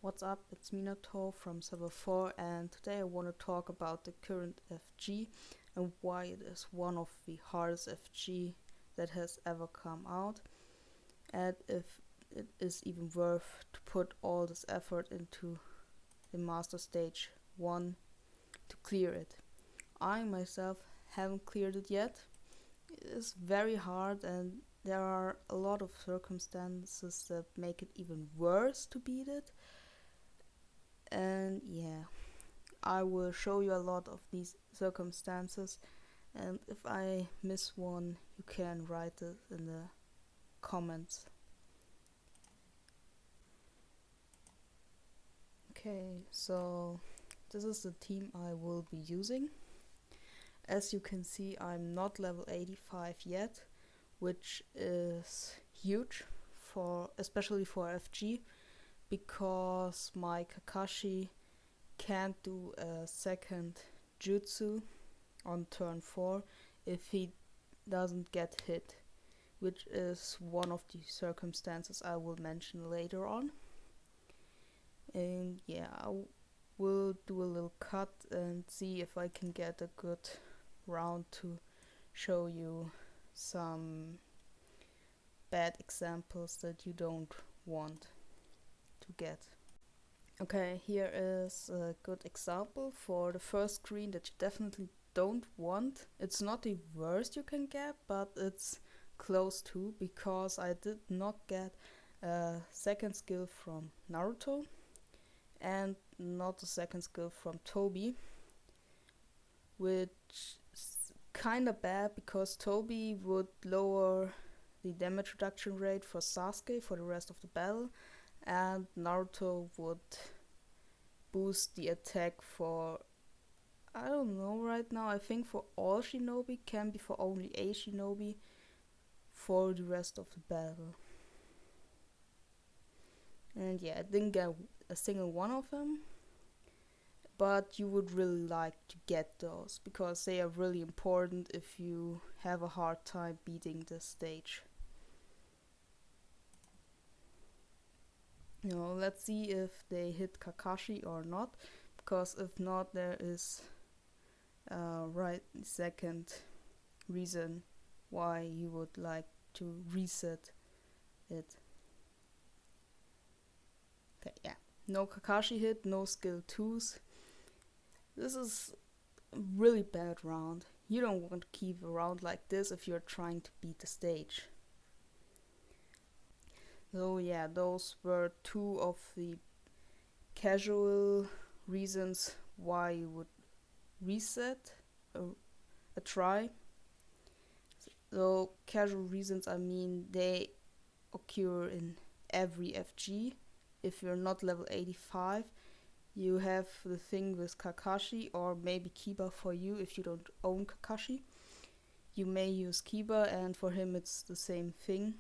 What's up? It's Minato from Server 4, and today I want to talk about the current FG and why it is one of the hardest FG that has ever come out, and if it is even worth to put all this effort into the Master Stage 1 to clear it. I myself haven't cleared it yet. It is very hard, and there are a lot of circumstances that make it even worse to beat it. And yeah, I will show you a lot of these circumstances, and if I miss one, you can write it in the comments. Okay, so this is the team I will be using. As you can see, I'm not level 85 yet, which is huge, especially for FG, because my Kakashi can't do a second jutsu on turn 4 if he doesn't get hit, which is one of the circumstances I will mention later on. And yeah, I will do a little cut and see if I can get a good round to show you some bad examples that you don't want to get. Okay, here is a good example for the first screen that you definitely don't want. It's not the worst you can get, but it's close to, because I did not get a second skill from Naruto and not a second skill from Tobi, which is kinda bad because Tobi would lower the damage reduction rate for Sasuke for the rest of the battle, and Naruto would boost the attack for, I don't know right now, I think for all shinobi, can be for only a shinobi for the rest of the battle. And yeah, I didn't get a single one of them, but you would really like to get those because they are really important if you have a hard time beating this stage. Let's see if they hit Kakashi or not, because if not, there is right second reason why you would like to reset it. Okay, yeah, no Kakashi hit, no skill 2s. This is a really bad round. You don't want to keep a round like this if you're trying to beat the stage. So yeah, those were two of the casual reasons why you would reset a try. So casual reasons, I mean, they occur in every FG. If you're not level 85, you have the thing with Kakashi, or maybe Kiba for you if you don't own Kakashi. You may use Kiba, and for him it's the same thing.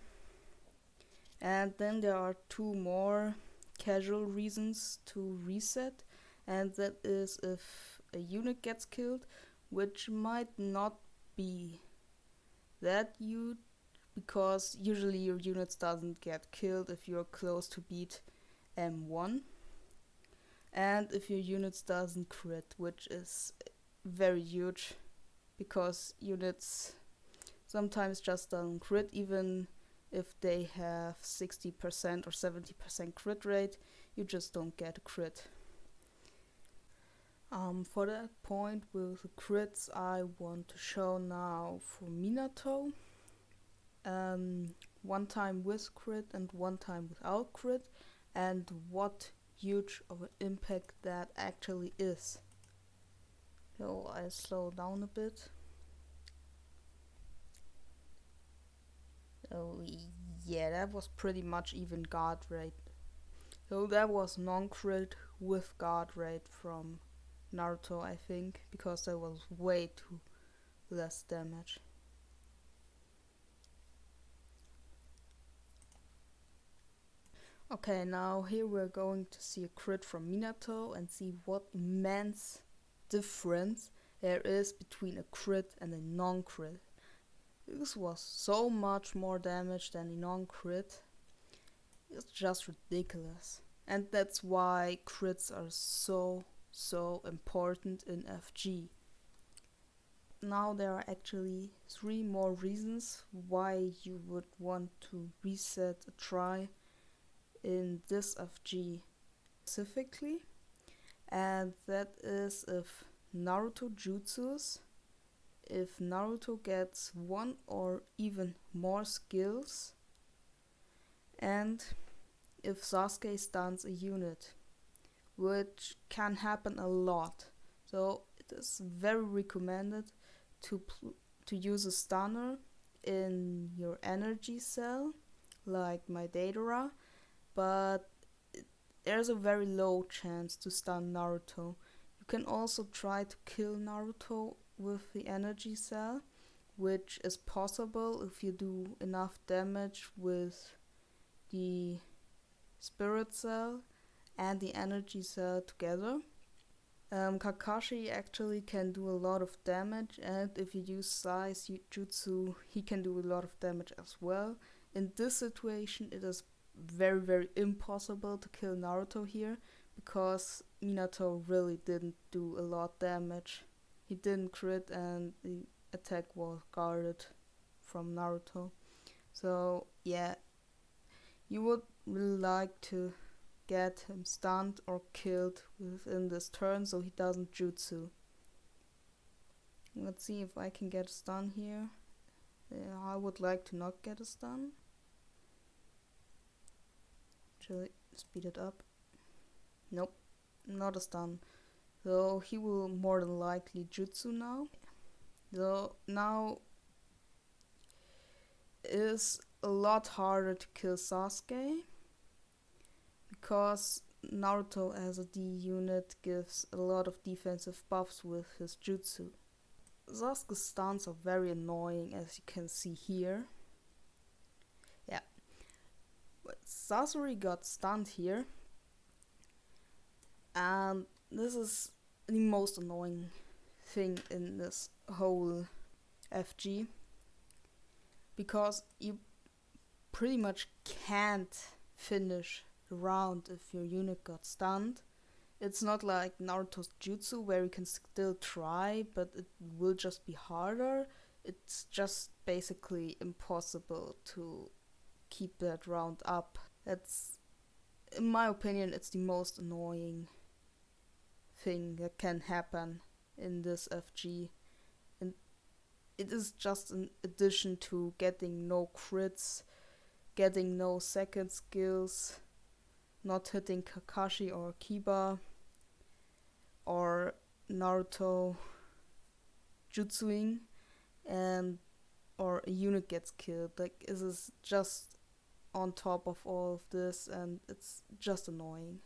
And then there are two more casual reasons to reset, and that is if a unit gets killed, which might not be that huge, because usually your units doesn't get killed if you're close to beat M1, and if your units doesn't crit, which is very huge, because units sometimes just don't crit even if they have 60% or 70% crit rate. You just don't get a crit. For that point with the crits, I want to show now for Minato. One time with crit and one time without crit, and what huge of an impact that actually is. So I slow down a bit. Oh yeah, that was pretty much even guard rate. So that was non-crit with guard rate from Naruto, I think, because that was way too less damage. Okay, now here we're going to see a crit from Minato and see what immense difference there is between a crit and a non-crit. This was so much more damage than the non-crit. It's just ridiculous. And that's why crits are so important in FG. Now there are actually 3 more reasons why you would want to reset a try in this FG specifically, and that is if Naruto jutsus, if Naruto gets 1 or even more skills, and if Sasuke stuns a unit, which can happen a lot. So it is very recommended to use a stunner in your energy cell, like my Deidara, but there's a very low chance to stun Naruto. You can also try to kill Naruto with the energy cell, which is possible if you do enough damage with the spirit cell and the energy cell together. Kakashi actually can do a lot of damage, and if you use Sai's jutsu, he can do a lot of damage as well. In this situation, it is very impossible to kill Naruto here, because Minato really didn't do a lot damage. He didn't crit and the attack was guarded from Naruto. So yeah, you would really like to get him stunned or killed within this turn so he doesn't jutsu. Let's see if I can get a stun here. Yeah, I would like to not get a stun. Actually, speed it up. Nope, not a stun. So he will more than likely jutsu now. So now is a lot harder to kill Sasuke, because Naruto as a D unit gives a lot of defensive buffs with his jutsu. Sasuke's stuns are very annoying, as you can see here. Yeah, but Sasori got stunned here, and this is the most annoying thing in this whole FG, because you pretty much can't finish the round if your unit got stunned. It's not like Naruto's jutsu where you can still try, but it will just be harder. It's just basically impossible to keep that round up. That's, in my opinion, it's the most annoying thing that can happen in this FG. And it is just an addition to getting no crits, getting no second skills, not hitting Kakashi or Kiba, or Naruto jutsuing, and or a unit gets killed. Like, this is just on top of all of this, and it's just annoying.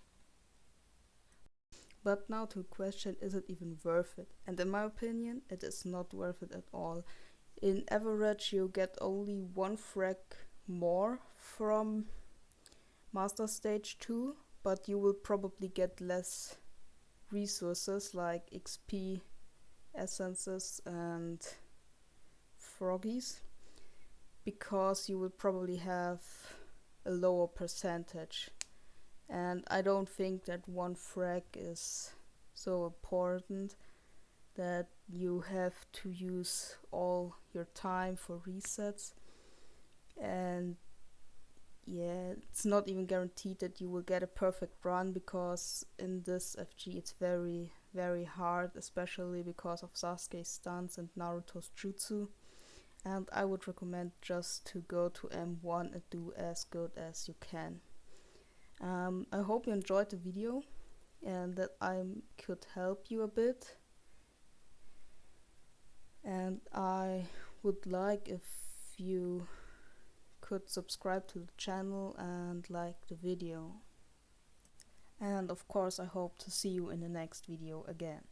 But now to the question, is it even worth it? And in my opinion, it is not worth it at all. In average, you get only 1 frag more from Master Stage 2, but you will probably get less resources like XP, essences and froggies, because you will probably have a lower percentage. And I don't think that 1 frag is so important that you have to use all your time for resets. And yeah, it's not even guaranteed that you will get a perfect run, because in this FG it's very hard, especially because of Sasuke's stuns and Naruto's jutsu. And I would recommend just to go to M1 and do as good as you can. I hope you enjoyed the video and that I could help you a bit. And I would like if you could subscribe to the channel and like the video. And of course, I hope to see you in the next video again.